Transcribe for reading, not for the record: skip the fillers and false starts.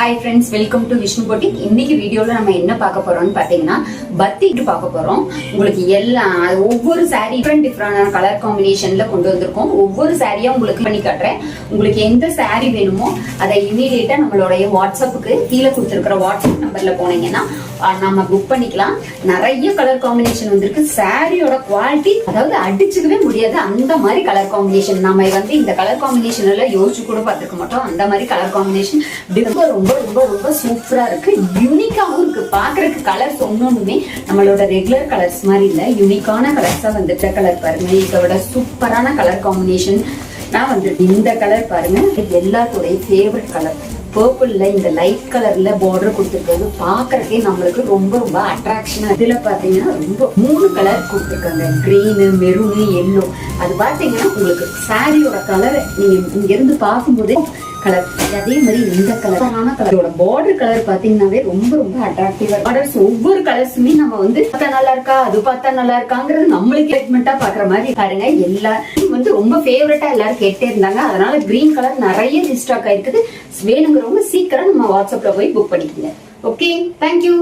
Hi friends, welcome to Vishnu boutique. இன்னைக்கு வீடியோல நம்ம என்ன பார்க்க போறோம்னு பாத்தீங்கன்னா பத்திட்டு பார்க்க போறோம். உங்களுக்கு எல்லாம் ஒவ்வொரு சாரி டிஃப்ரெண்டான கலர் காம்பினேஷன்ல கொண்டு வந்திருக்கோம். ஒவ்வொரு சாரியா உங்களுக்கு பண்ணி காட்டுறேன். உங்களுக்கு எந்த சாரி வேணுமோ அதை இமீடியட்டா நம்மளுடைய வாட்ஸ்அப்புக்கு கீழே கொடுத்துருக்கிற வாட்ஸ்அப் நம்பர்ல போனீங்கன்னா நம்ம புக் பண்ணிக்கலாம். நிறைய கலர் காம்பினேஷன் வந்திருக்கு. சாரியோட குவாலிட்டி அதாவது அடிச்சுக்கவே முடியாது. அந்த மாதிரி கலர் காம்பினேஷன் நம்ம இந்த கலர் காம்பினேஷன் எல்லாம் யோசிச்சு கூட பார்த்துக்க மாட்டோம். அந்த மாதிரி கலர் காம்பினேஷன் ரொம்ப ரொம்ப ரொம்ப சூப்பரா இருக்கு. யூனிக்காவும் இருக்கு. பாக்குறதுக்கு கலர்ஸ் ஒன்னொன்னுமே நம்மளோட ரெகுலர் கலர்ஸ் மாதிரி இல்ல. யூனிக்கான கலர்ஸா வந்துட்ட கலர் பாருங்க. இதோட சூப்பரான கலர் காம்பினேஷன் நான் வந்துருக்கு. இந்த கலர் பாருங்க, எல்லாத்தோடைய ஃபேவரட் கலர். பர்பிள்ல இந்த லைட் கலர்ல பார்டர் கொடுத்துருக்கிறது பாக்குறதுக்கே நம்மளுக்கு ரொம்ப ரொம்ப அட்ராக்ஷனா. இதுல பாத்தீங்கன்னா ரொம்ப 3 கலர் கொடுத்துருக்காங்க. Green, maroon, yellow. அது பாத்தீங்கன்னா உங்களுக்கு சாரியோட கலர் நீங்க இங்க இருந்து பார்க்கும்போதே கலர் அதே மாதிரி இந்த கலரான கலரோட பார்டர் கலர் பாத்தீங்கன்னாவே ரொம்ப ரொம்ப அட்ராக்டிவா. பார்டர்ஸ் ஒவ்வொரு கலர்ஸுமே நம்ம பார்த்தா நல்லா இருக்கா, அது பார்த்தா நல்லா இருக்காங்கிறது நம்மளுக்கு எக்ஸ்மெண்டா பாக்குற மாதிரி பாருங்க. எல்லாரும் ரொம்ப ஃபேவரட்டா எல்லாரும் கேட்டே இருந்தாங்க. அதனால கிரீன் கலர் நிறைய ரீஸ்டாக் ஆயிருக்குது. வேணுங்கிறவங்க சீக்கிரம் நம்ம வாட்ஸ்அப்ல போய் புக் பண்ணிக்கோங்க. Okay, thank you.